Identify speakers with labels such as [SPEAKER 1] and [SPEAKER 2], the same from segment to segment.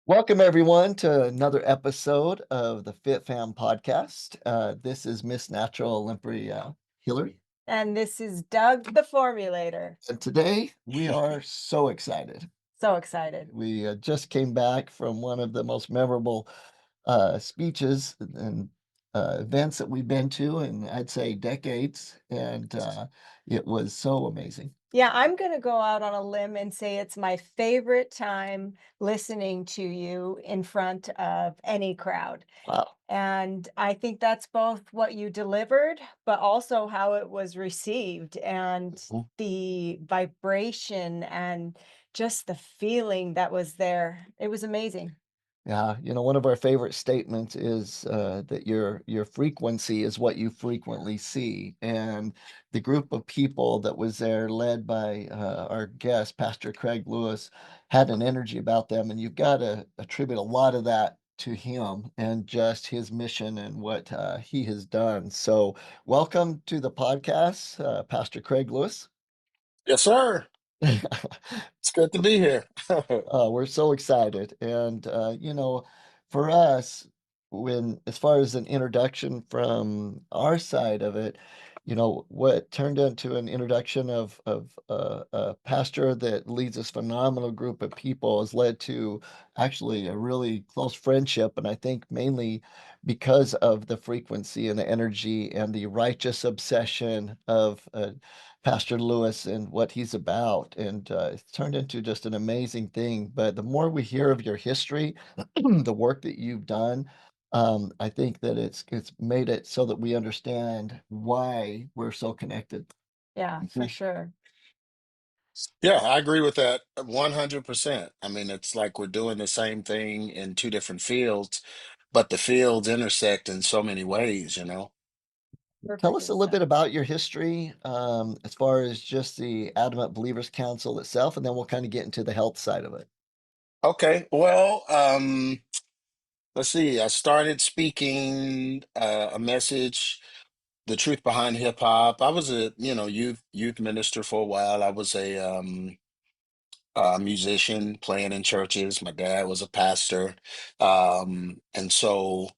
[SPEAKER 1] Welcome, everyone, to another episode of the FitFam podcast. This is Miss Natural Olympia Hillary.
[SPEAKER 2] And this is Doug the Formulator.
[SPEAKER 1] And today we are so excited.
[SPEAKER 2] So excited.
[SPEAKER 1] We just came back from one of the most memorable speeches and events that we've been to in, I'd say, decades. And it was so amazing.
[SPEAKER 2] Yeah, I'm going to go out on a limb and say it's my favorite time listening to you in front of any crowd.
[SPEAKER 1] Wow.
[SPEAKER 2] And I think that's both what you delivered, but also how it was received and
[SPEAKER 1] Mhm.
[SPEAKER 2] the vibration and just the feeling that was there. It was amazing.
[SPEAKER 1] Yeah, one of our favorite statements is that your frequency is what you frequently see, and the group of people that was there, led by our guest, Pastor Craig Lewis, had an energy about them, and you've got to attribute a lot of that to him and just his mission and what he has done. So, welcome to the podcast, Pastor Craig Lewis.
[SPEAKER 3] Yes, sir. It's good to be here.
[SPEAKER 1] We're so excited. And, for us, as far as an introduction from our side of it, what turned into an introduction of a pastor that leads this phenomenal group of people has led to actually a really close friendship. And I think mainly because of the frequency and the energy and the righteous obsession of Pastor Lewis and what he's about. And it's turned into just an amazing thing. But the more we hear of your history, the work that you've done, I think that it's made it so that we understand why we're so connected.
[SPEAKER 2] Yeah, for
[SPEAKER 1] Mhm.
[SPEAKER 2] sure.
[SPEAKER 3] Yeah, I agree with that 100%. I mean, it's like we're doing the same thing in two different fields, but the fields intersect in so many ways.
[SPEAKER 1] Tell
[SPEAKER 2] Perfectly
[SPEAKER 1] us a little bit
[SPEAKER 2] said.
[SPEAKER 1] about your history, as far as just the Adamant Believers Council itself, and then we'll kind of get into the health side of it.
[SPEAKER 3] Okay, well, let's see. I started speaking a message, the truth behind hip hop. I was a, youth minister for a while. I was a musician playing in churches. My dad was a pastor. And so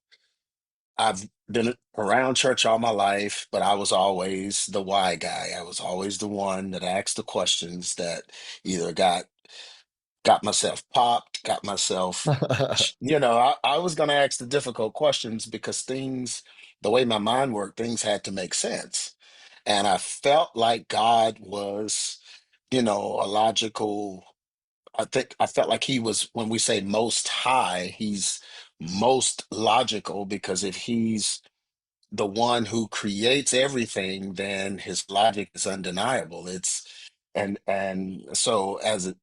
[SPEAKER 3] I've been around church all my life, but I was always the why guy. I was always the one that asked the questions that either got myself popped, got myself, I was going to ask the difficult questions because the way my mind worked, things had to make sense. And I felt like God was, a logical. I felt like he was, when we say most high, he's most logical because if he's the one who creates everything, then his logic is undeniable. And so as a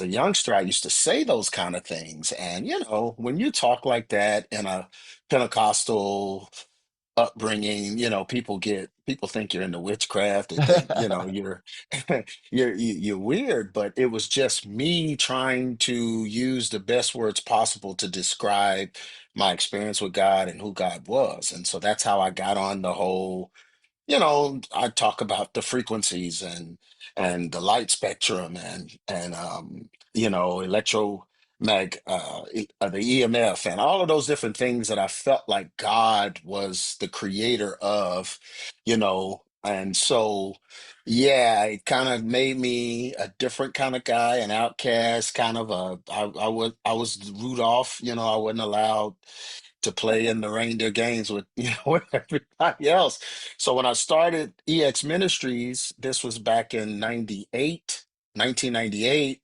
[SPEAKER 3] youngster, I used to say those kind of things. And when you talk like that in a Pentecostal upbringing, people think you're into witchcraft. They think, you're weird, but it was just me trying to use the best words possible to describe my experience with God and who God was. And so that's how I got on the whole, I talk about the frequencies and the light spectrum and the EMF and all of those different things that I felt like God was the creator of. And so yeah, it kind of made me a different kind of guy, an outcast, kind of I was Rudolph, I wasn't allowed to play in the reindeer games with with everybody else. So when I started EX Ministries, this was back in 1998.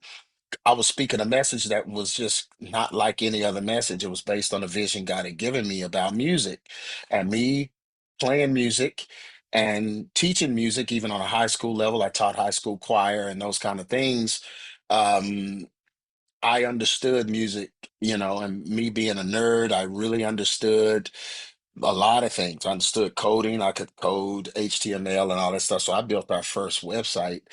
[SPEAKER 3] I was speaking a message that was just not like any other message. It was based on a vision God had given me about music and me playing music and teaching music, even on a high school level. I taught high school choir and those kind of things. Um, I understood music, and me being a nerd, I really understood a lot of things. I understood coding. I could code HTML and all that stuff. So I built our first website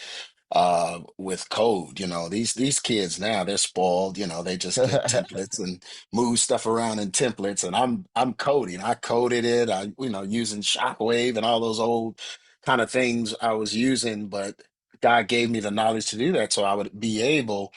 [SPEAKER 3] with code. These kids now, they're spoiled. They just get templates and move stuff around in templates. And I'm coding. I coded it. Using Shockwave and all those old kind of things I was using, but God gave me the knowledge to do that so I would be able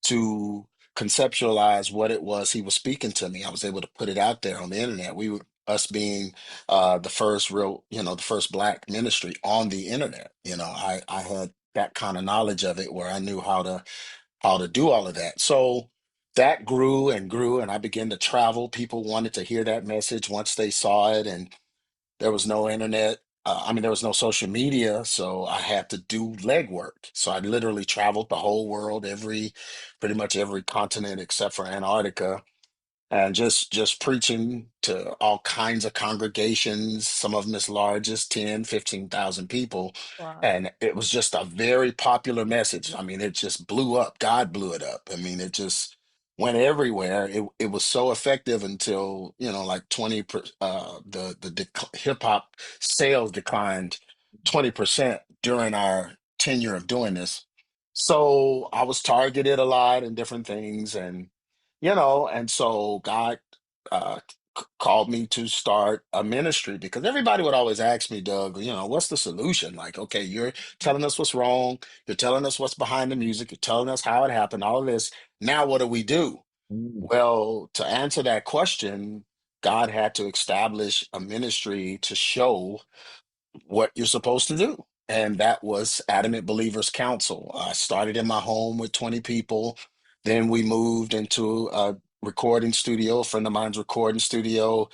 [SPEAKER 3] to conceptualize what it was he was speaking to me. I was able to put it out there on the internet. We were us being the first real, the first black ministry on the internet. I had that kind of knowledge of it where I knew how to do all of that. So that grew and grew, and I began to travel. People wanted to hear that message once they saw it, and there was no internet. There was no social media, so I had to do legwork. So I literally traveled the whole world, pretty much every continent except for Antarctica, and just preaching to all kinds of congregations, some of them as large as 10, 15,000 people.
[SPEAKER 2] Wow.
[SPEAKER 3] And it was just a very popular message. It just blew up. God blew it up. It just went everywhere. It was so effective until, like 20, hip hop sales declined 20% during our tenure of doing this. So I was targeted a lot in different things, and so God uh, called me to start a ministry because everybody would always ask me, Doug, what's the solution? Like, okay, you're telling us what's wrong, you're telling us what's behind the music, you're telling us how it happened, all of this. Now, what do we do?
[SPEAKER 1] Mm.
[SPEAKER 3] Well, to answer that question, God had to establish a ministry to show what you're supposed to do. And that was Adamant Believers Council. I started in my home with 20 people. Then we moved into a recording studio, a friend of mine's recording studio.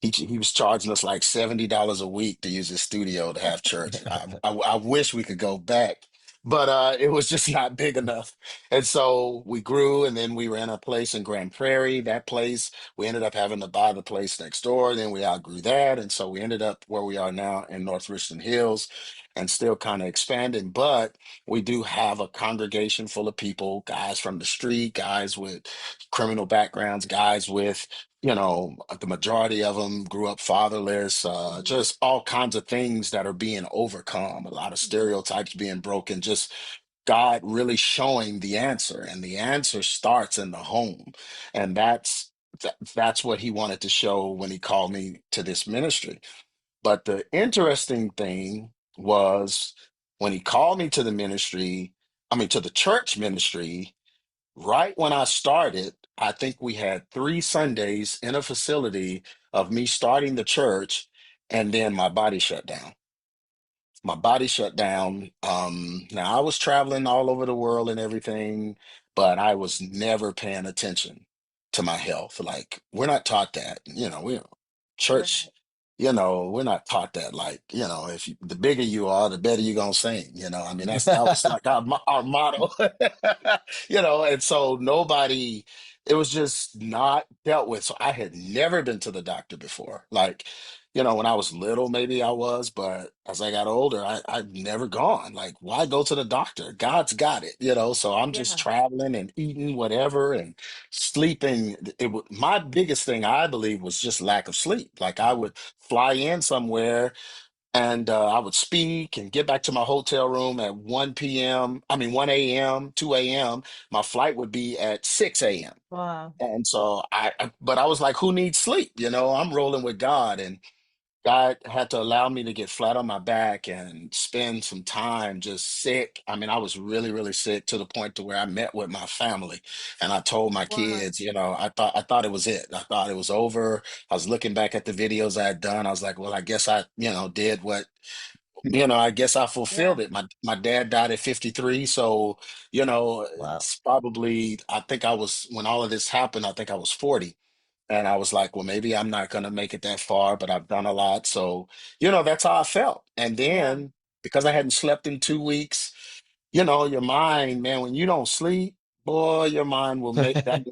[SPEAKER 3] He was charging us like $70 a week to use his studio to have church. I wish we could go back, but it was just not big enough. And so we grew, and then we ran a place in Grand Prairie. That place, we ended up having to buy the place next door. Then we outgrew that, and so we ended up where we are now in North Richland Hills, and still kind of expanding. But we do have a congregation full of people, guys from the street, guys with criminal backgrounds, guys with the majority of them grew up fatherless,
[SPEAKER 2] Mhm.
[SPEAKER 3] just all kinds of things that are being overcome, a lot of stereotypes being broken, just God really showing the answer. And the answer starts in the home. And that's what he wanted to show when he called me to this ministry. But the interesting thing was when he called me to the ministry, to the church ministry. Right when I started, I think we had 3 Sundays in a facility of me starting the church, and then my body shut down. My body shut down. Now I was traveling all over the world and everything, but I was never paying attention to my health. Like, we're not taught that. We church,
[SPEAKER 2] Right.
[SPEAKER 3] we're not taught that. Like, if the bigger you are, the better you're gonna sing. That was like our motto. And so nobody. It was just not dealt with. So I had never been to the doctor before. Like, when I was little, maybe I was, but as I got older, I've never gone. Like, why go to the doctor? God's got it. So I'm just
[SPEAKER 2] Yeah.
[SPEAKER 3] traveling and eating whatever and sleeping. My biggest thing, I believe, was just lack of sleep. Like, I would fly in somewhere, and I would speak and get back to my hotel room at 1 p.m. 1 a.m., 2 a.m. My flight would be at 6 a.m.
[SPEAKER 2] Wow.
[SPEAKER 3] And so but I was like, who needs sleep? I'm rolling with God, and God had to allow me to get flat on my back and spend some time just sick. I was really, really sick to the point to where I met with my family, and I told my
[SPEAKER 2] Wow.
[SPEAKER 3] kids, I thought it was it. I thought it was over. I was looking back at the videos I had done. I was like, well, I guess I, did what, I guess I
[SPEAKER 2] Yeah.
[SPEAKER 3] fulfilled it. My dad died at 53, so,
[SPEAKER 1] Wow.
[SPEAKER 3] it's probably, I think I was, when all of this happened, I think I was 40. And I was like, well, maybe I'm not going to make it that far, but I've done a lot. So, that's how I felt. And
[SPEAKER 2] Yeah.
[SPEAKER 3] then because I hadn't slept in 2 weeks, your mind, man, when you don't sleep, boy, your mind will make that.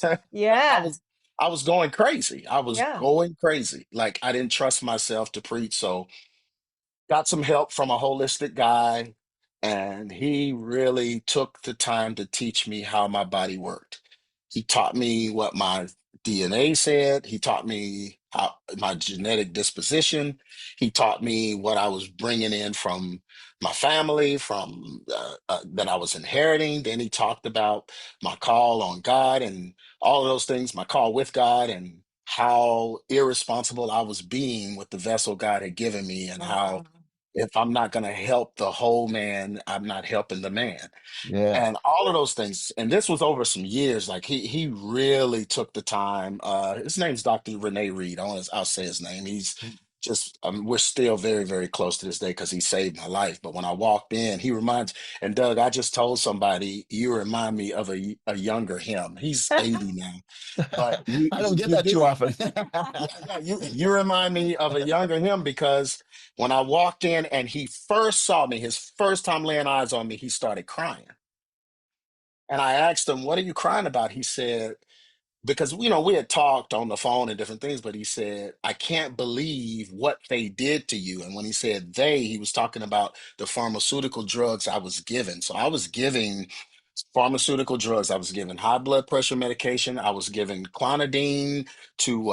[SPEAKER 3] I
[SPEAKER 2] Yeah.
[SPEAKER 3] was, I was going crazy. I was
[SPEAKER 2] Yeah.
[SPEAKER 3] going crazy. Like, I didn't trust myself to preach. So, got some help from a holistic guy, and he really took the time to teach me how my body worked. He taught me what my DNA said. He taught me how my genetic disposition. He taught me what I was bringing in from my family, from that I was inheriting. Then he talked about my call on God and all of those things, my call with God, and how irresponsible I was being with the vessel God had given me, and how
[SPEAKER 2] Wow.
[SPEAKER 3] if I'm not going to help the whole man, I'm not helping the man.
[SPEAKER 1] Yeah.
[SPEAKER 3] And all of those things. And this was over some years. Like he really took the time. His name's Dr. Renee Reed. I'll say his name. He's just we're still very, very close to this day because he saved my life. But when I walked in, he reminds, and Doug, I just told somebody, you remind me of a younger him. He's 80 now. But you
[SPEAKER 1] I don't get
[SPEAKER 3] you
[SPEAKER 1] that
[SPEAKER 3] do,
[SPEAKER 1] too often.
[SPEAKER 3] yeah, you remind me of a younger him because when I walked in and he first saw me, his first time laying eyes on me, he started crying. And I asked him, "What are you crying about?" He said, because we had talked on the phone and different things, but he said, "I can't believe what they did to you." And when he said they, he was talking about the pharmaceutical drugs I was given. So I was giving pharmaceutical drugs. I was given high blood pressure medication. I was given clonidine to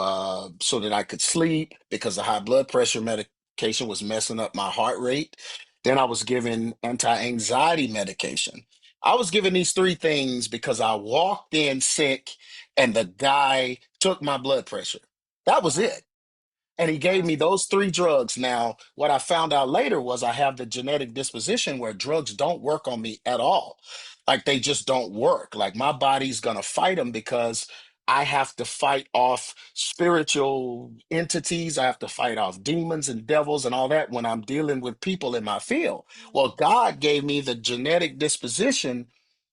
[SPEAKER 3] so that I could sleep because the high blood pressure medication was messing up my heart rate. Then I was given anti-anxiety medication. I was given these three things because I walked in sick and the guy took my blood pressure. That was
[SPEAKER 2] Wow.
[SPEAKER 3] it. And he gave
[SPEAKER 2] Wow.
[SPEAKER 3] me those three drugs. Now, what I found out later was I have the genetic disposition where drugs don't work on me at all. Like they just don't work. Like my body's going to fight them because I have to fight off spiritual entities. I have to fight off demons and devils and all that when I'm dealing with people in my field. Well, God gave me the genetic disposition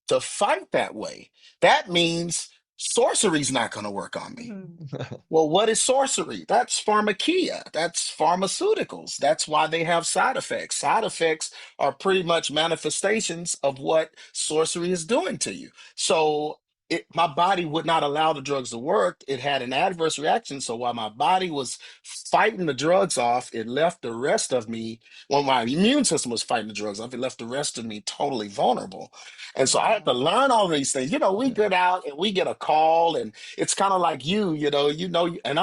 [SPEAKER 3] to fight that way. That means sorcery's not going to work on me.
[SPEAKER 2] Mhm.
[SPEAKER 3] Well, what is sorcery? That's pharmakia. That's pharmaceuticals. That's why they have side effects. Side effects are pretty much manifestations of what sorcery is doing to you. So my body would not allow the drugs to work. It had an adverse reaction. So while my body was fighting the drugs off, it left the rest of me, well, my immune system was fighting the drugs off, it left the rest of me totally vulnerable. And so I had to
[SPEAKER 2] Wow.
[SPEAKER 3] learn all these things. We
[SPEAKER 1] Yeah.
[SPEAKER 3] get out and we get a call and it's kind of like and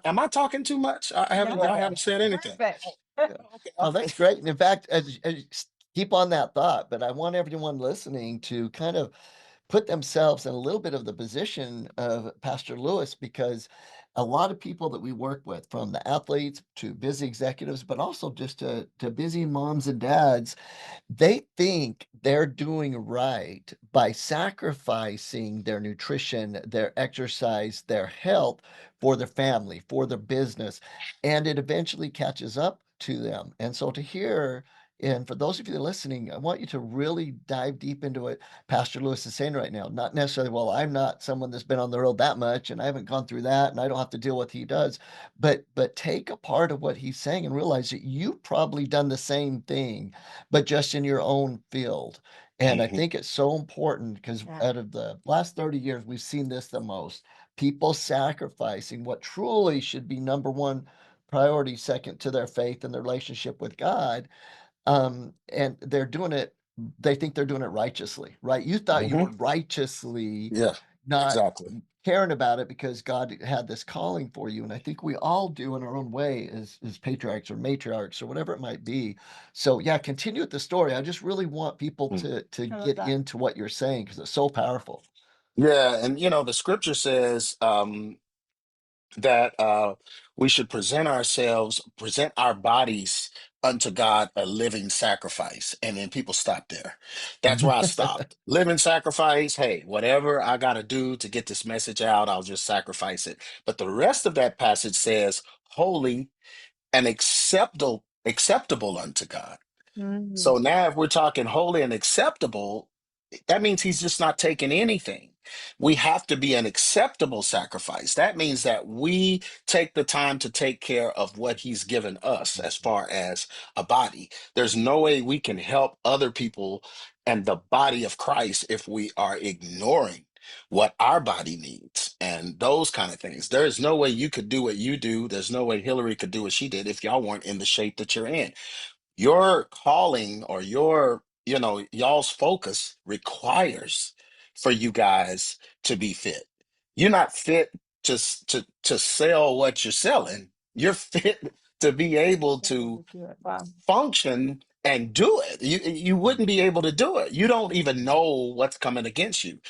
[SPEAKER 3] am I talking too much? Y'all
[SPEAKER 2] No,
[SPEAKER 3] haven't said anything.
[SPEAKER 2] perfect.
[SPEAKER 1] Yeah.
[SPEAKER 3] Okay,
[SPEAKER 1] Oh,
[SPEAKER 3] okay.
[SPEAKER 1] that's great. And in fact, keep on that thought, but I want everyone listening to kind of put themselves in a little bit of the position of Pastor Lewis, because a lot of people that we work with, from the athletes to busy executives, but also just to busy moms and dads, they think they're doing right by sacrificing their nutrition, their exercise, their health for their family, for their business, and it eventually catches up to them. And so to hear, and for those of you that are listening, I want you to really dive deep into what Pastor Lewis is saying right now. Not necessarily, well, I'm not someone that's been on the road that much and I haven't gone through that and I don't have to deal with what he does, but take a part of what he's saying and realize that you've probably done the same thing, but just in your own field. And I
[SPEAKER 3] Mhm,
[SPEAKER 1] think it's so important because
[SPEAKER 2] Yeah.
[SPEAKER 1] out of the last 30 years, we've seen this the most. People sacrificing what truly should be number one priority, second to their faith and their relationship with God. And they're doing it, they think they're doing it righteously, right? You thought you
[SPEAKER 3] mhm.
[SPEAKER 1] were righteously
[SPEAKER 3] Yeah,
[SPEAKER 1] not
[SPEAKER 3] exactly.
[SPEAKER 1] caring about it because God had this calling for you. And I think we all do in our own way as patriarchs or matriarchs or whatever it might be. So yeah, continue with the story. I just really want people
[SPEAKER 3] Mm.
[SPEAKER 1] to
[SPEAKER 2] I love
[SPEAKER 1] get
[SPEAKER 2] that.
[SPEAKER 1] into what you're saying because it's so powerful.
[SPEAKER 3] Yeah, and the scripture says that we should present our bodies unto God a living sacrifice. And then people stop there. That's where I stopped. Living sacrifice, hey, whatever I got to do to get this message out, I'll just sacrifice it. But the rest of that passage says, holy and acceptable unto God. So
[SPEAKER 2] Mhm.
[SPEAKER 3] now, if we're talking holy and acceptable, that means he's just not taking anything. We have to be an acceptable sacrifice. That means that we take the time to take care of what he's given us as far as a body. There's no way we can help other people and the body of Christ if we are ignoring what our body needs and those kind of things. There is no way you could do what you do. There's no way Hillary could do what she did if y'all weren't in the shape that you're in. Your calling or y'all's focus requires for you guys to be fit. You're not fit just to sell what you're selling. You're fit to be able
[SPEAKER 2] Able
[SPEAKER 3] to
[SPEAKER 2] to do it. Wow.
[SPEAKER 3] function and do it. You wouldn't be able to do it. You don't even know what's coming against you.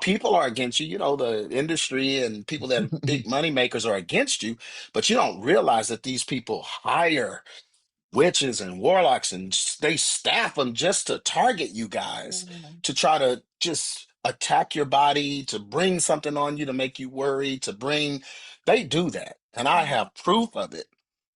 [SPEAKER 3] People are against you. The industry and people that are big money makers are against you, but you don't realize that these people hire witches and warlocks, and they staff them just to target you guys,
[SPEAKER 2] Mm.
[SPEAKER 3] to try to just attack your body, to bring something on you to make you worry, to bring, they do that. And I
[SPEAKER 2] Mm.
[SPEAKER 3] have proof of it.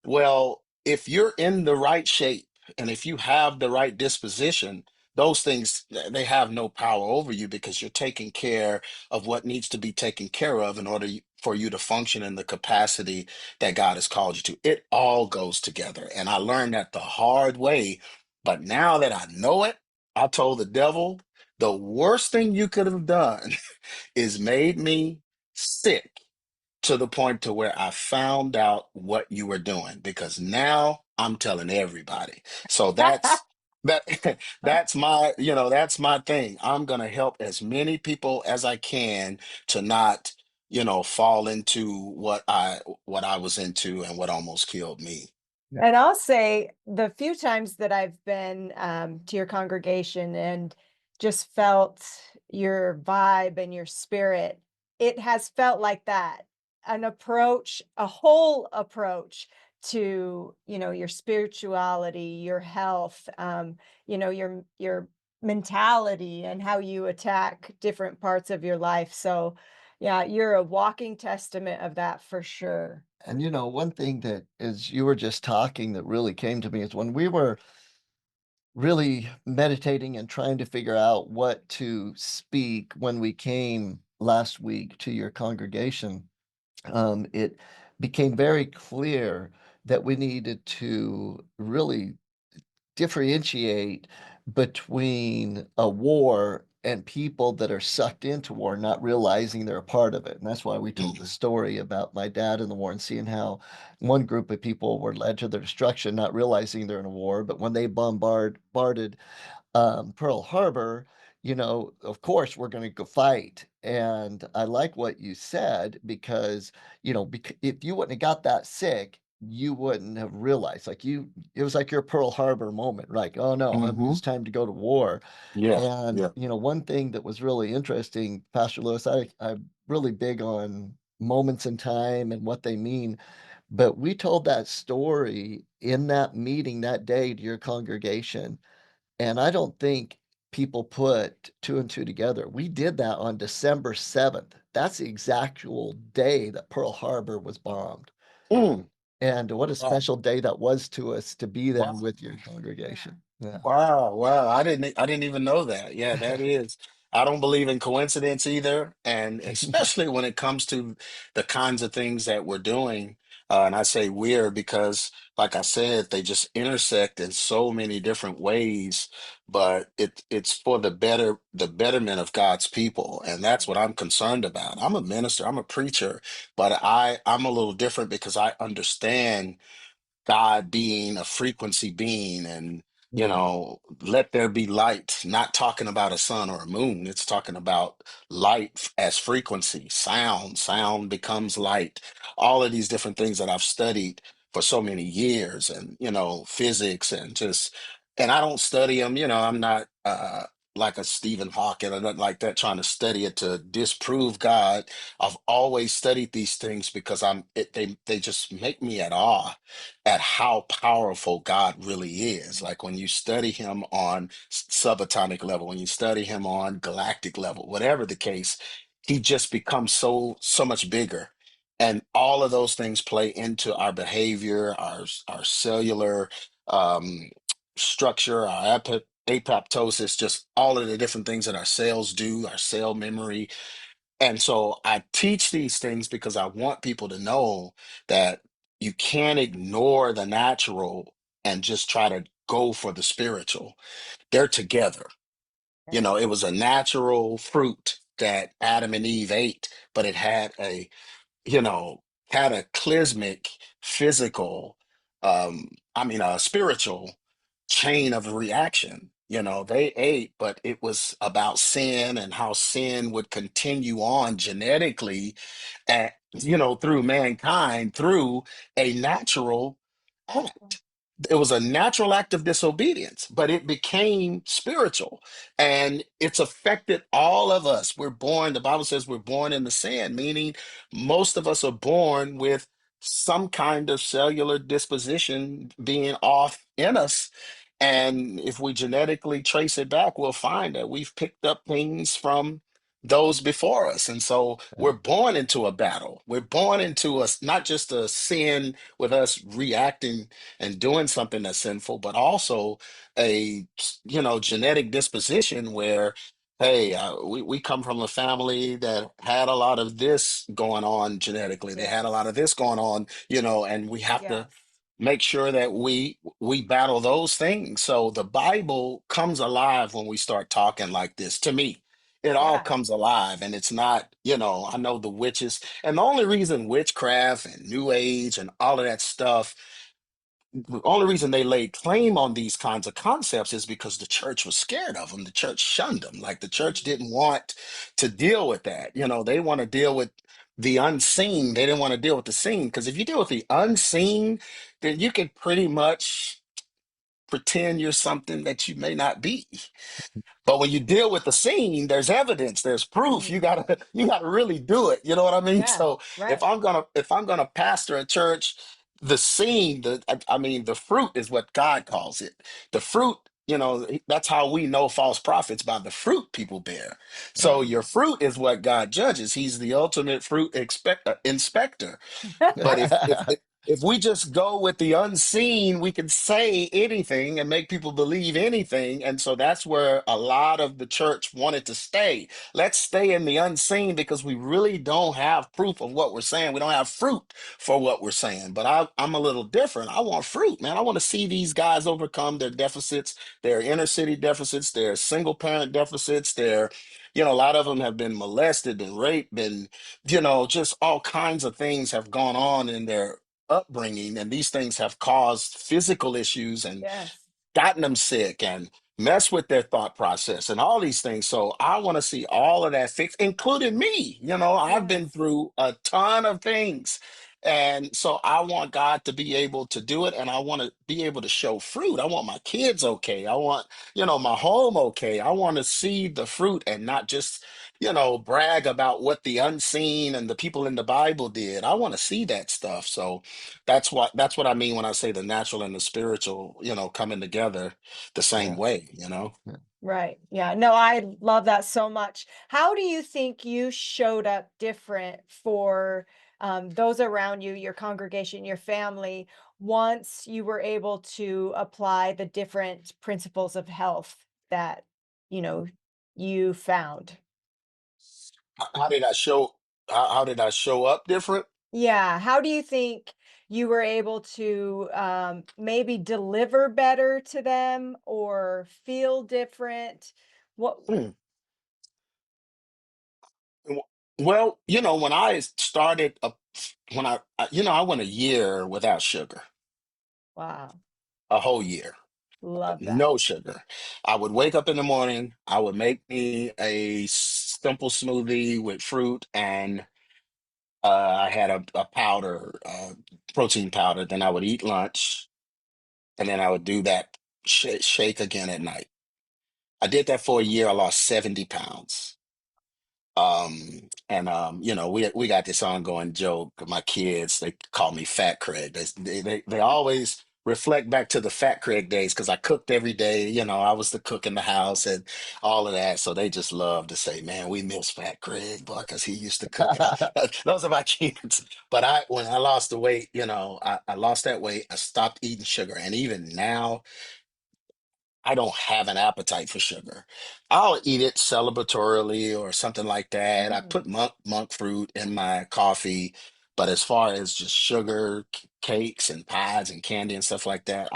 [SPEAKER 3] Well, if you're in the right shape and if you have the right disposition, those things, they have no power over you because you're taking care of what needs to be taken care of in order for you to function in the capacity that God has called you to. It all goes together. And I learned that the hard way. But now that I know it, I told the devil, the worst thing you could have done is made me sick to the point to where I found out what you were doing, because now I'm telling everybody. So that that's my, that's my thing. I'm going to help as many people as I can to not, fall into what I was into and what almost killed me.
[SPEAKER 1] Yeah.
[SPEAKER 2] And I'll say the few times that I've been to your congregation and just felt your vibe and your spirit, it has felt like that. An approach, a whole approach to, your spirituality, your health, your mentality and how you attack different parts of your life. So yeah, you're a walking testament of that for sure.
[SPEAKER 1] And one thing that as you were just talking that really came to me is when we were really meditating and trying to figure out what to speak when we came last week to your congregation, it became very clear that we needed to really differentiate between a war and people that are sucked into war, not realizing they're a part of it. And that's why we told the
[SPEAKER 3] Mhm.
[SPEAKER 1] story about my dad in the war and seeing how one group of people were led to their destruction, not realizing they're in a war. But when they bombarded Pearl Harbor, of course, we're going to go fight. And I like what you said because, if you wouldn't have got that sick, you wouldn't have realized. It was like your Pearl Harbor moment, like, oh no,
[SPEAKER 3] Mhm.
[SPEAKER 1] it's time to go to war.
[SPEAKER 3] Yeah.
[SPEAKER 1] And,
[SPEAKER 3] Yeah.
[SPEAKER 1] one thing that was really interesting, Pastor Lewis, I'm really big on moments in time and what they mean. But we told that story in that meeting that day to your congregation, and I don't think people put two and two together. We did that on December 7th. That's the exactual day that Pearl Harbor was bombed.
[SPEAKER 3] Mm.
[SPEAKER 1] And what a
[SPEAKER 3] Wow.
[SPEAKER 1] special day that was to us to be there
[SPEAKER 3] Wow.
[SPEAKER 1] with your congregation. Yeah.
[SPEAKER 3] Wow, wow. I didn't even know that. Yeah, that is. I don't believe in coincidence either, and especially when it comes to the kinds of things that we're doing. And I say we're because, like I said, they just intersect in so many different ways, but it's for the betterment of God's people, and that's what I'm concerned about. I'm a minister, I'm a preacher, but I'm a little different because I understand God being a frequency being, and
[SPEAKER 1] Mhm.
[SPEAKER 3] let there be light, not talking about a sun or a moon. It's talking about light as frequency, sound becomes light. All of these different things that I've studied for so many years, and physics, and I don't study them, I'm not like a Stephen Hawking or nothing like that, trying to study it to disprove God. I've always studied these things because they just make me at awe at how powerful God really is. Like when you study him on subatomic level, when you study him on galactic level, whatever the case, he just becomes so much bigger. And all of those things play into our behavior, our cellular um, structure, our apoptosis, just all of the different things that our cells do, our cell memory. And so I teach these things because I want people to know that you can't ignore the natural and just try to go for the spiritual. They're together. It was a natural fruit that Adam and Eve ate, but it had a you know, cataclysmic physical, a spiritual chain of reaction. They ate, but it was about sin and how sin would continue on genetically, and through mankind through a natural act. It was a natural act of disobedience, but it became spiritual, and it's affected all of us. We're born, the Bible says we're born in the sin, meaning most of us are born with some kind of cellular disposition being off in us. And if we genetically trace it back, we'll find that we've picked up things from those before us. And so we're born into a battle. We're born into a not just a sin with us reacting and doing something that's sinful, but also a genetic disposition where hey, we come from a family that had a lot of this going on genetically. They had a lot
[SPEAKER 2] Yes.
[SPEAKER 3] of this going on, and we have to
[SPEAKER 2] Yes.
[SPEAKER 3] make sure that we battle those things. So the Bible comes alive when we start talking like this. To me, it all
[SPEAKER 2] Yeah.
[SPEAKER 3] comes alive, and it's not, I know the witches, and the only reason witchcraft and New Age and all of that stuff the only reason they laid claim on these kinds of concepts is because the church was scared of them. The church shunned them. Like the church
[SPEAKER 2] Mhm.
[SPEAKER 3] didn't want to deal with that. They want to deal with the unseen. They didn't want to deal with the seen. Because if you deal with the unseen, then you can pretty much pretend you're something that you may not be. But when you deal with the scene, there's evidence, there's proof. You
[SPEAKER 2] Mhm.
[SPEAKER 3] gotta you gotta really do it. You know what I mean?
[SPEAKER 2] Yeah.
[SPEAKER 3] So if
[SPEAKER 2] Right.
[SPEAKER 3] I'm gonna pastor a church, the scene, I mean the fruit is what God calls it. The fruit, that's how we know false prophets by the fruit people bear. So
[SPEAKER 2] Right.
[SPEAKER 3] your fruit is what God judges. He's the ultimate fruit inspector. But if we just go with the unseen, we can say anything and make people believe anything. And so that's where a lot of the church wanted to stay. Let's stay in the unseen because we really don't have proof of what we're saying. We don't have fruit for what we're saying. But I'm a little different. I want fruit, man. I want to see these guys overcome their deficits, their inner city deficits, their single parent deficits, a lot of them have been molested, been raped, been just all kinds of things have gone on in their upbringing, and these things have caused physical issues and
[SPEAKER 2] Yes.
[SPEAKER 3] gotten them sick and mess with their thought process and all these things. So I want to see all of that fixed, including me. I've been
[SPEAKER 2] Yes.
[SPEAKER 3] through a ton of things. And so I want God to be able to do it, and I want to be able to show fruit. I want my kids okay. I want, my home okay. I want to see the fruit and not just, brag about what the unseen and the people in the Bible did. I want to see that stuff. So that's what I mean when I say the natural and the spiritual, coming together the same
[SPEAKER 1] Yeah.
[SPEAKER 3] way.
[SPEAKER 1] Yeah.
[SPEAKER 2] Right. Yeah. No, I love that so much. How do you think you showed up different for those around you, your congregation, your family, once you were able to apply the different principles of health that, you know, you found?
[SPEAKER 3] How did I show how did I show up different?
[SPEAKER 2] Yeah. How do you think you were able to maybe deliver better to them or feel different? What?
[SPEAKER 3] Hmm. W- Well, when I started when I went a year without sugar,
[SPEAKER 2] Wow.
[SPEAKER 3] a whole year.
[SPEAKER 2] Love that.
[SPEAKER 3] No sugar. I would wake up in the morning, I would make me a simple smoothie with fruit and I had a powder, protein powder. Then I would eat lunch, and then I would do that shake again at night. I did that for a year. I lost 70 pounds. And we got this ongoing joke. My kids, they call me Fat Craig. They always reflect back to the Fat Craig days because I cooked every day. I was the cook in the house and all of that. So they just love to say, "Man, we miss Fat Craig, boy, because he used to cook." Those are my kids. But when I lost the weight, I lost that weight. I stopped eating sugar, and even now. I don't have an appetite for sugar. I'll eat it celebratorily or something like that. I
[SPEAKER 2] Mm.
[SPEAKER 3] put monk fruit in my coffee, but as far as just sugar, cakes and pies and candy and stuff like that,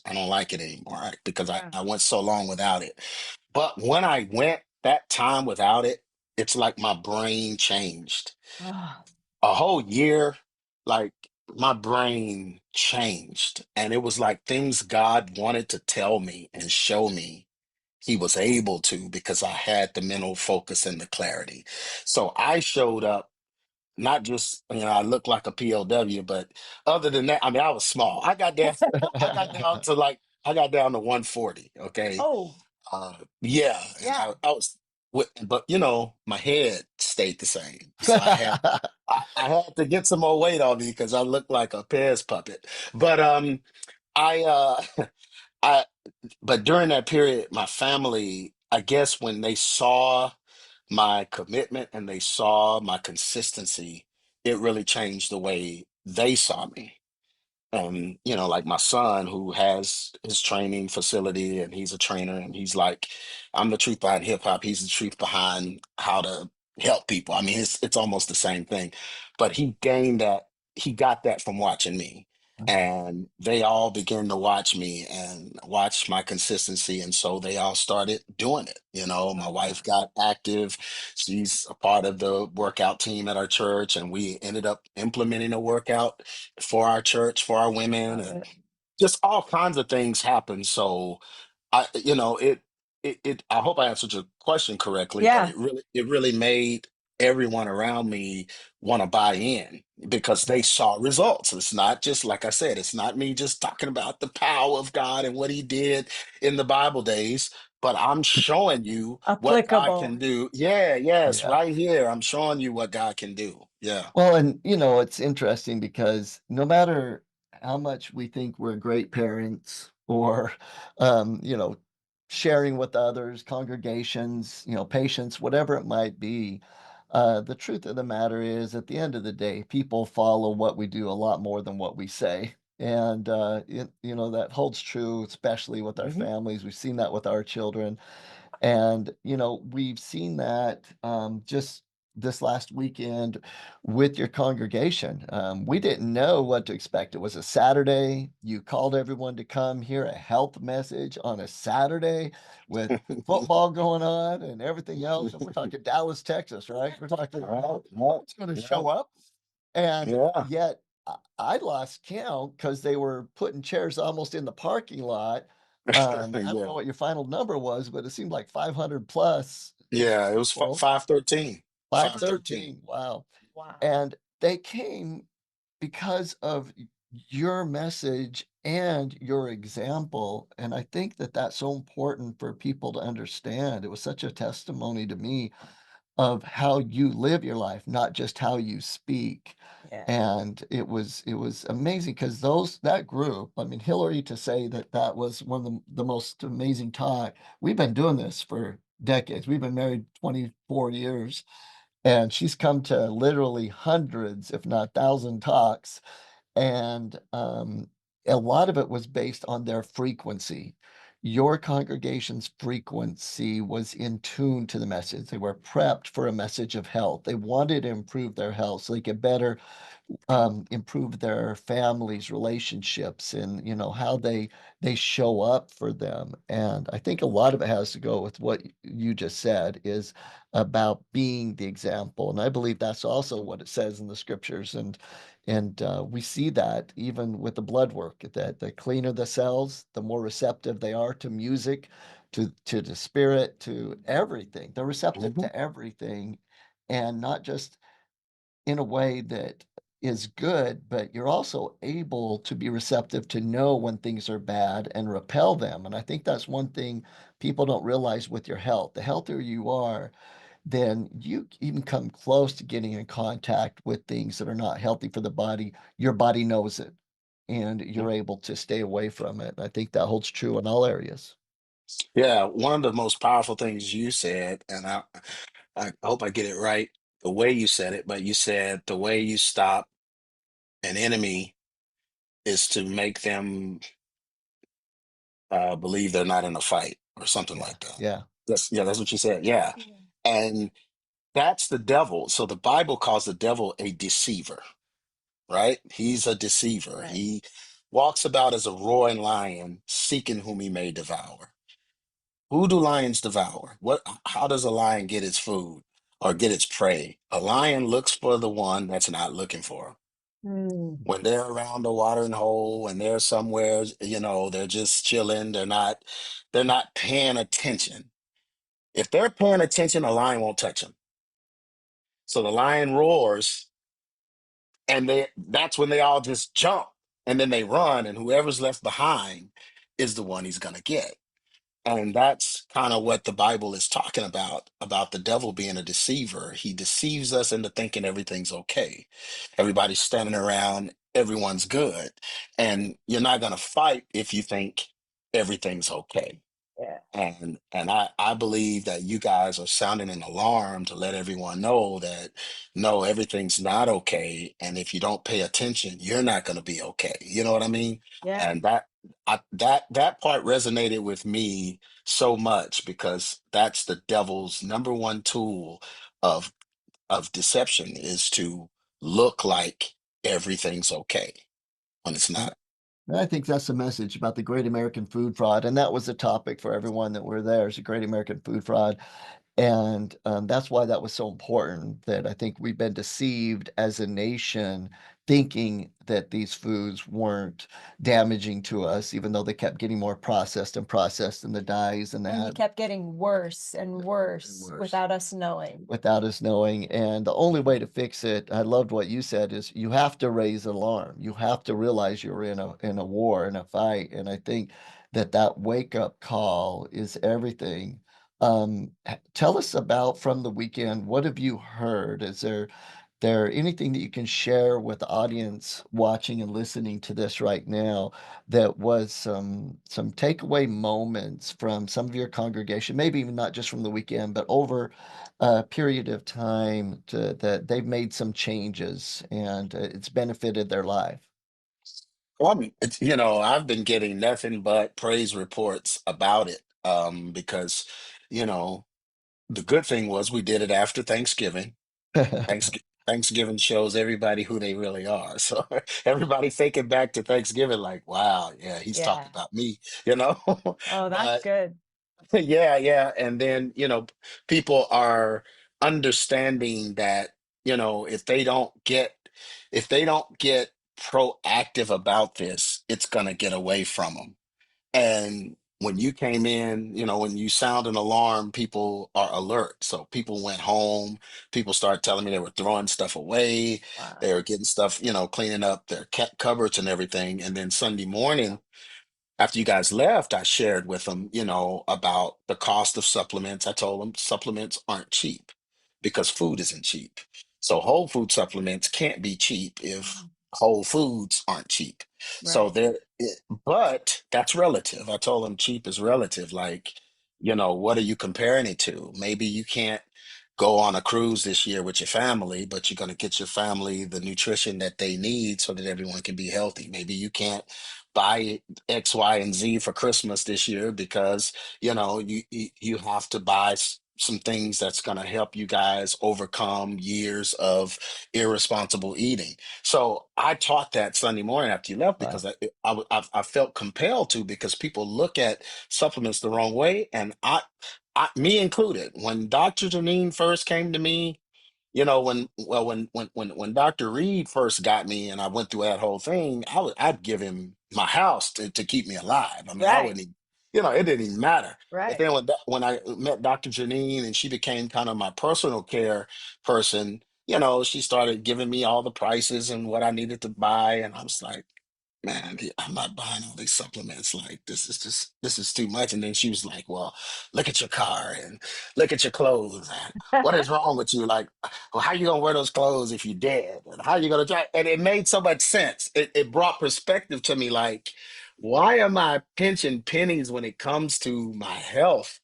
[SPEAKER 3] I don't like it anymore because I,
[SPEAKER 2] Yeah.
[SPEAKER 3] I went so long without it. But when I went that time without it, it's like my brain changed
[SPEAKER 2] Oh,
[SPEAKER 3] a whole year, like my brain changed. And it was like things God wanted to tell me and show me, He was able to because I had the mental focus and the clarity. So I showed up. Not just, I looked like a POW, but other than that, I mean, I was small. I got down to 140. Okay.
[SPEAKER 2] oh,
[SPEAKER 3] Yeah. And
[SPEAKER 2] yeah.
[SPEAKER 3] I was. But my head stayed the same. So I had to get some more weight on me because I looked like a Pez puppet. But I I but during that period, my family, I guess when they saw my commitment and they saw my consistency, it really changed the way they saw me. Like my son who has his training facility and he's a trainer and he's like, I'm the truth behind hip hop. He's the truth behind how to help people. I mean, it's almost the same thing, but he got that from watching me. And they all began to watch me and watch my consistency. And so they all started doing it. My wife got active. She's a part of the workout team at our church, and we ended up implementing a workout for our church, for our women,
[SPEAKER 2] Love
[SPEAKER 3] and
[SPEAKER 2] it.
[SPEAKER 3] just all kinds of things happen. So I hope I answered your question correctly, but
[SPEAKER 2] Yeah,
[SPEAKER 3] it really made everyone around me want to buy in because they
[SPEAKER 1] Yeah.
[SPEAKER 3] saw results. It's not just like I said, it's not me just talking about the power of God and what he did in the Bible days, but I'm showing you what God
[SPEAKER 2] applicable.
[SPEAKER 3] can do. Yeah, yes,
[SPEAKER 1] Yeah.
[SPEAKER 3] right here. I'm showing you what God can do. Yeah.
[SPEAKER 1] Well, and it's interesting because no matter how much we think we're great parents or, sharing with others, congregations, patients, whatever it might be, the truth of the matter is, at the end of the day, people follow what we do a lot more than what we say. And, that holds true, especially with our
[SPEAKER 3] Mhm.
[SPEAKER 1] families. We've seen that with our children. And, we've seen that just this last weekend with your congregation. We didn't know what to expect. It was a Saturday. You called everyone to come hear a health message on a Saturday with football going on and everything else. And we're talking Dallas, Texas, right? We're talking
[SPEAKER 3] Right, right,
[SPEAKER 1] who's going to
[SPEAKER 3] yeah,
[SPEAKER 1] show up. And
[SPEAKER 3] yeah,
[SPEAKER 1] yet I lost count because they were putting chairs almost in the parking lot. I don't
[SPEAKER 3] yeah.
[SPEAKER 1] know what your final number was, but it seemed like 500 plus
[SPEAKER 3] Yeah, it was
[SPEAKER 1] people.
[SPEAKER 3] 513. 513.
[SPEAKER 1] 513. Wow.
[SPEAKER 2] Wow.
[SPEAKER 1] And they came because of your message and your example. And I think that that's so important for people to understand. It was such a testimony to me of how you live your life, not just how you speak.
[SPEAKER 2] Yeah.
[SPEAKER 1] And it was amazing because that group, I mean, Hillary, to say that that was one of the most amazing time. We've been doing this for decades. We've been married 24 years, and she's come to literally hundreds, if not thousand talks. And a lot of it was based on their frequency. Your congregation's frequency was in tune to the message. They were prepped for a message of health. They wanted to improve their health so they could better improve their families' relationships and how they show up for them. And I think a lot of it has to go with what you just said is about being the example. And I believe that's also what it says in the scriptures. And we see that even with the blood work, that the cleaner the cells, the more receptive they are to music, to the spirit, to everything. They're receptive
[SPEAKER 3] Mhm.
[SPEAKER 1] to everything, and not just in a way that is good, but you're also able to be receptive to know when things are bad and repel them. And I think that's one thing people don't realize with your health. The healthier you are, then you even come close to getting in contact with things that are not healthy for the body. Your body knows it and you're able to stay away from it. I think that holds true in all areas.
[SPEAKER 3] Yeah, one of the most powerful things you said, and I hope I get it right, the way you said it, but you said the way you stop an enemy is to make them believe they're not in a fight or something
[SPEAKER 1] Yeah.
[SPEAKER 3] like that.
[SPEAKER 1] Yeah.
[SPEAKER 3] That's what you said. Yeah.
[SPEAKER 2] Yeah.
[SPEAKER 3] And that's the devil. So the Bible calls the devil a deceiver, right? He's a deceiver.
[SPEAKER 2] Right.
[SPEAKER 3] He walks about as a roaring lion, seeking whom he may devour. Who do lions devour? How does a lion get its food or get its prey? A lion looks for the one that's not looking for him.
[SPEAKER 2] Mm.
[SPEAKER 3] When they're around the watering hole, when they're somewhere, they're just chilling, they're not paying attention. If they're paying attention, a lion won't touch them. So the lion roars, and that's when they all just jump and then they run, and whoever's left behind is the one he's gonna get. And that's kind of what the Bible is talking about the devil being a deceiver. He deceives us into thinking everything's okay. Everybody's standing around, everyone's good. And you're not going to fight if you think everything's okay.
[SPEAKER 2] Yeah.
[SPEAKER 3] And I believe that you guys are sounding an alarm to let everyone know that no, everything's not okay. And if you don't pay attention, you're not going to be okay. You know what I mean?
[SPEAKER 2] Yeah.
[SPEAKER 3] And that part resonated with me so much because that's the devil's number one tool of deception is to look like everything's okay when it's
[SPEAKER 1] Uh,
[SPEAKER 3] not.
[SPEAKER 1] And I think that's the message about the Great American Food Fraud, and that was the topic for everyone that were there, is the Great American Food Fraud. And that's why that was so important, that I think we've been deceived as a nation thinking that these foods weren't damaging to us, even though they kept getting more processed and processed and the dyes and
[SPEAKER 2] And they
[SPEAKER 1] that
[SPEAKER 2] kept getting worse and
[SPEAKER 1] and
[SPEAKER 2] worse
[SPEAKER 1] worse
[SPEAKER 2] without us knowing.
[SPEAKER 1] without us knowing. And the only way to fix it, I loved what you said, is you have to raise an alarm. You have to realize you're in a war, in a fight. And I think that that wake up call is everything. Tell us about from the weekend. What have you heard? Is there anything that you can share with the audience watching and listening to this right now that was some takeaway moments from some of your congregation, maybe even not just from the weekend, but over a period of time that they've made some changes and it's benefited their life?
[SPEAKER 3] Well, I've been getting nothing but praise reports about it. Because, you know, the good thing was we did it after Thanksgiving. Thanksgiving shows everybody who they really are. So everybody thinking back to Thanksgiving, like, wow, yeah, he's talking
[SPEAKER 2] Yeah.
[SPEAKER 3] about me, you know?
[SPEAKER 2] Oh, that's
[SPEAKER 3] But
[SPEAKER 2] good.
[SPEAKER 3] yeah, yeah. And then, people are understanding that, if they don't get proactive about this, it's gonna get away from them. And when you came in, when you sound an alarm, people are alert. So people went home. People started telling me they were throwing stuff away.
[SPEAKER 2] Wow.
[SPEAKER 3] They were getting stuff, cleaning up their cupboards and everything. And then Sunday morning, after you guys left, I shared with them, about the cost of supplements. I told them supplements aren't cheap because food isn't cheap. So whole food supplements can't be cheap if
[SPEAKER 2] Mhm.
[SPEAKER 3] whole foods aren't cheap. So
[SPEAKER 2] Right.
[SPEAKER 3] but that's relative. I told them cheap is relative. Like, what are you comparing it to? Maybe you can't go on a cruise this year with your family, but you're going to get your family the nutrition that they need so that everyone can be healthy. Maybe you can't buy X, Y, and Z for Christmas this year because you have to buy some things that's going to help you guys overcome years of irresponsible eating. So I taught that Sunday morning after you left because
[SPEAKER 1] Wow.
[SPEAKER 3] I felt compelled to, because people look at supplements the wrong way, and me included. When Dr. Janine first came to me, when Dr. Reed first got me and I went through that whole thing, I'd give him my house to keep me alive. I mean, I
[SPEAKER 2] Right.
[SPEAKER 3] wouldn't even, it didn't even matter. But
[SPEAKER 2] Right.
[SPEAKER 3] then when I met Dr. Janine and she became kind of my personal care person, she started giving me all the prices and what I needed to buy, and I was like, man, I'm not buying all these supplements. Like, this is too much. And then she was like, well, look at your car and look at your clothes. And what is wrong with you? Like, well, how you gonna wear those clothes if you're dead? And how you gonna drive? And it made so much sense. It brought perspective to me. Like, why am I pinching pennies when it comes to my health,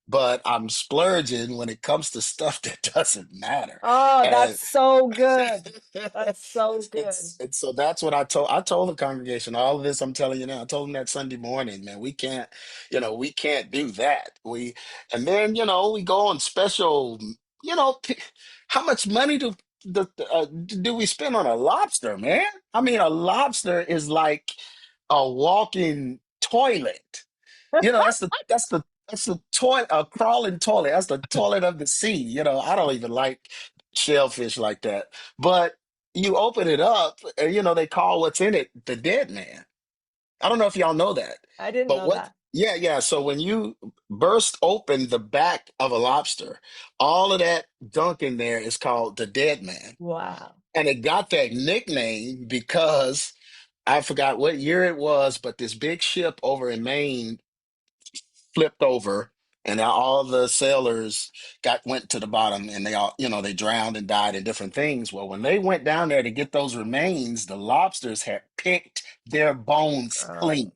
[SPEAKER 3] but I'm splurging when it comes to stuff that doesn't matter?
[SPEAKER 2] Oh,
[SPEAKER 3] And
[SPEAKER 2] that's so good. That's so good.
[SPEAKER 3] it's so that's what I told the congregation all of this. I'm telling you now. I told them that Sunday morning, man, we can't do that. And then, we go on special, you know, p- how much money do we spend on a lobster, man? I mean, a lobster is like a walking toilet. That's the toilet, a crawling toilet. That's the toilet of the sea. I don't even like shellfish like that. But you open it up, and they call what's in it the dead man. I don't know if y'all know that.
[SPEAKER 2] I didn't
[SPEAKER 3] But
[SPEAKER 2] know
[SPEAKER 3] what
[SPEAKER 2] that.
[SPEAKER 3] yeah, yeah. So when you burst open the back of a lobster, all of that gunk in there is called the dead man.
[SPEAKER 2] Wow.
[SPEAKER 3] And it got that nickname because I forgot what year it was, but this big ship over in Maine flipped over, and all the sailors went to the bottom, and they all, they drowned and died in different things. Well, when they went down there to get those remains, the lobsters had picked their bones
[SPEAKER 2] Oh,
[SPEAKER 3] clean.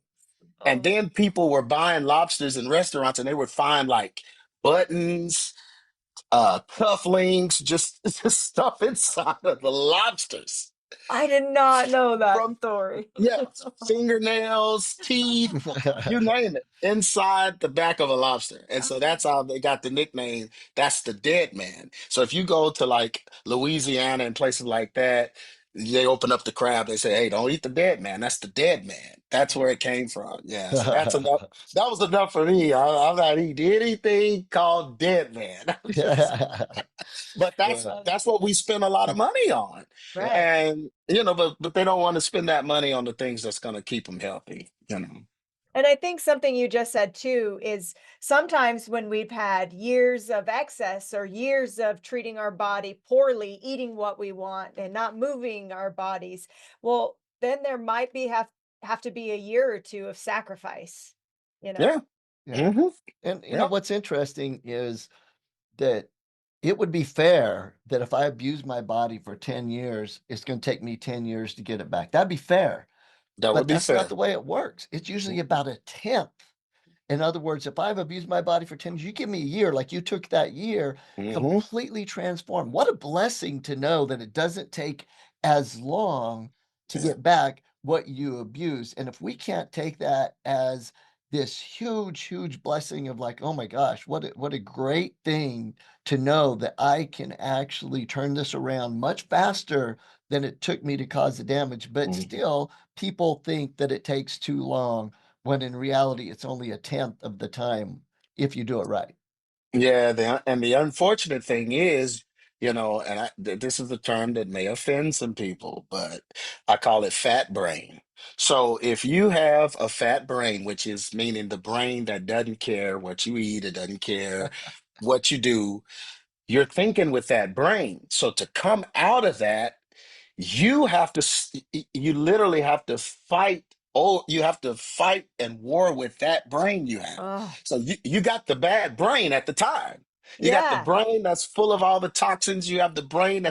[SPEAKER 3] And
[SPEAKER 2] oh.
[SPEAKER 3] then people were buying lobsters in restaurants, and they would find like buttons, cufflinks, just, just stuff inside of the lobsters
[SPEAKER 2] I did not know that
[SPEAKER 3] from,
[SPEAKER 2] story.
[SPEAKER 3] yeah, fingernails, teeth, you name it, inside the back of a lobster. And so
[SPEAKER 2] Oh,
[SPEAKER 3] that's how they got the nickname. That's the dead man. So if you go to like Louisiana and places like that, they open up the crab. They say, "Hey, don't eat the dead man. That's the dead man." That's where it came from. Yeah. So that's enough. That was enough for me. I'm not eating anything called dead man. I'm just, but that's
[SPEAKER 1] Well,
[SPEAKER 2] oh,
[SPEAKER 3] that's what we spend a lot of money on.
[SPEAKER 1] yeah.
[SPEAKER 2] right.
[SPEAKER 3] And but they don't want to spend that money on the things that's going to keep them healthy.
[SPEAKER 2] And I think something you just said too is sometimes when we've had years of excess or years of treating our body poorly, eating what we want and not moving our bodies, well, then there might have to be a year or two of sacrifice, you know.
[SPEAKER 3] Yeah.
[SPEAKER 1] Yeah.
[SPEAKER 3] Hmm.
[SPEAKER 1] And
[SPEAKER 3] Yeah.
[SPEAKER 1] what's interesting is that it would be fair that if I abuse my body for 10 years, it's going to take me 10 years to get it back. That'd be fair.
[SPEAKER 3] That would
[SPEAKER 1] But
[SPEAKER 3] be
[SPEAKER 1] that's not
[SPEAKER 3] fair.
[SPEAKER 1] the way it works. It's usually about a tenth. In other words, if I've abused my body for 10 years, you give me a year, like you took that year,
[SPEAKER 3] Hmm.
[SPEAKER 1] completely transformed. What a blessing to know that it doesn't take as long to
[SPEAKER 3] Yeah.
[SPEAKER 1] get back what you abused. And if we can't take that as this huge, huge blessing of like, oh my gosh, what a great thing to know that I can actually turn this around much faster than it took me to cause the damage. But
[SPEAKER 3] Mhm.
[SPEAKER 1] still, people think that it takes too long when in reality, it's only a tenth of the time if you do it right.
[SPEAKER 3] Yeah, and the unfortunate thing is, and this is a term that may offend some people, but I call it fat brain. So if you have a fat brain, which is meaning the brain that doesn't care what you eat, it doesn't care what you do, you're thinking with that brain. So to come out of that, you literally have to fight. Oh, you have to fight and war with that brain you have.
[SPEAKER 2] Oh,
[SPEAKER 3] So you got the bad brain at the time. You got the
[SPEAKER 2] yeah.
[SPEAKER 3] brain that's full of all the toxins. You have the brain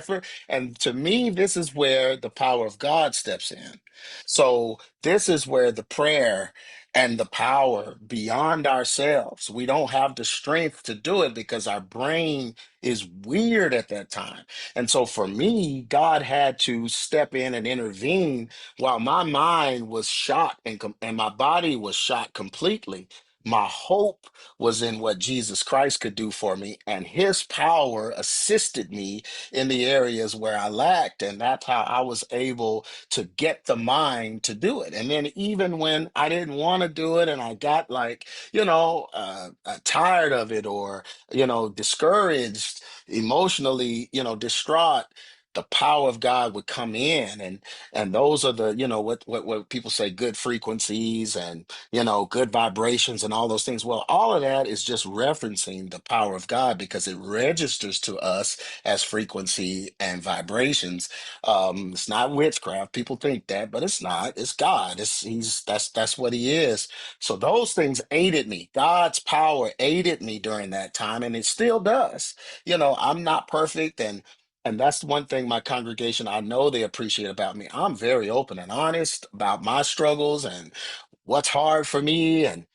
[SPEAKER 3] and to me, this is where the power of God steps in. So this is where the prayer and the power beyond ourselves. We don't have the strength to do it because our brain is weird at that time. And so for me, God had to step in and intervene while my mind was shot and my body was shot completely. My hope was in what Jesus Christ could do for me, and his power assisted me in the areas where I lacked. And that's how I was able to get the mind to do it. And then, even when I didn't want to do it and I got like, tired of it or, discouraged, emotionally, distraught, the power of God would come in, and those are the, what people say, good frequencies and, good vibrations and all those things. Well, all of that is just referencing the power of God because it registers to us as frequency and vibrations. It's not witchcraft. People think that, but it's not. It's God. That's what he is. So those things aided me. God's power aided me during that time, and it still does. I'm not perfect, and that's one thing my congregation, I know they appreciate about me. I'm very open and honest about my struggles and what's hard for me. And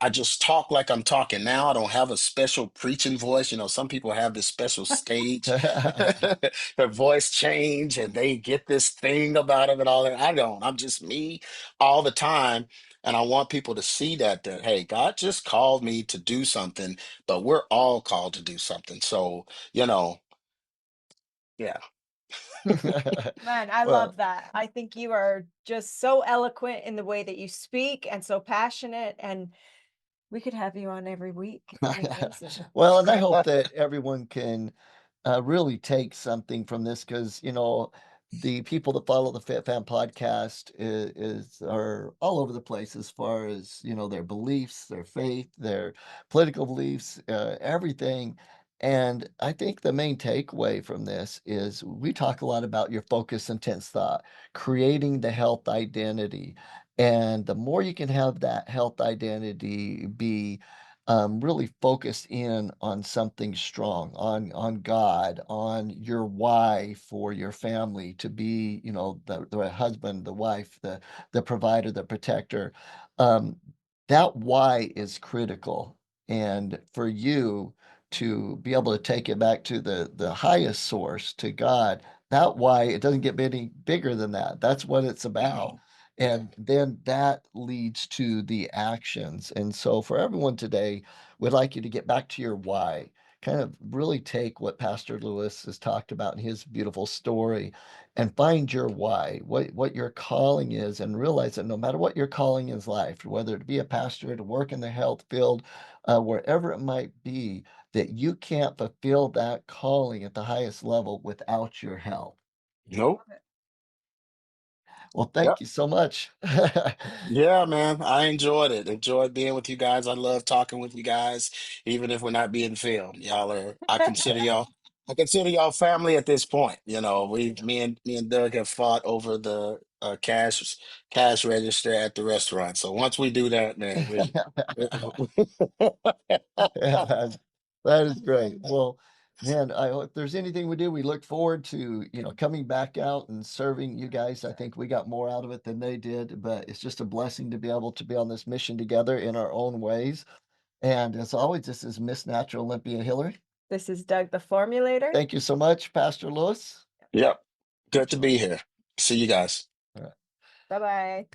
[SPEAKER 3] I just talk like I'm talking now. I don't have a special preaching voice. Some people have this special stage, their voice change and they get this thing about it and all that. I don't. I'm just me all the time. And I want people to see that, hey, God just called me to do something, but we're all called to do something. So, you know, yeah.
[SPEAKER 2] Man, I
[SPEAKER 1] Well,
[SPEAKER 2] love that. I think you are just so eloquent in the way that you speak and so passionate, and we could have you on every week. It'd be amazing.
[SPEAKER 1] well, and I hope that everyone can really take something from this because the people that follow the FitFam podcast are all over the place as far as their beliefs, their faith, their political beliefs, everything. And I think the main takeaway from this is we talk a lot about your focus, intense thought, creating the health identity. And the more you can have that health identity be really focus in on something strong, on God, on your why for your family to be, the husband, the wife, the provider, the protector. Um, that why is critical. And for you to be able to take it back to the highest source, to God, that why, it doesn't get any bigger than that. That's what it's about. And then that leads to the actions. And so for everyone today, we'd like you to get back to your why. Kind of really take what Pastor Lewis has talked about in his beautiful story and find your why, what your calling is, and realize that no matter what your calling is life, whether it be a pastor, to work in the health field, wherever it might be, that you can't fulfill that calling at the highest level without your help.
[SPEAKER 3] Nope.
[SPEAKER 1] Well,
[SPEAKER 3] Yep.
[SPEAKER 1] thank you so much.
[SPEAKER 3] Yeah, man. I enjoyed it. Enjoyed being with you guys. I love talking with you guys, even if we're not being filmed. I consider y'all family at this point. Me and Doug have fought over the cash register at the restaurant. So once we do that, man,
[SPEAKER 1] Yeah, that is great. Well, man, if there's anything we do, we look forward to, coming back out and serving you guys. I think we got more out of it than they did, but it's just a blessing to be able to be on this mission together in our own ways. And as always, this is Miss Natural Olympia Hillary.
[SPEAKER 2] This is Doug the Formulator.
[SPEAKER 1] Thank you so much, Pastor Lewis.
[SPEAKER 3] Yep. Good to be here. See you guys.
[SPEAKER 1] All right.
[SPEAKER 2] Bye-bye.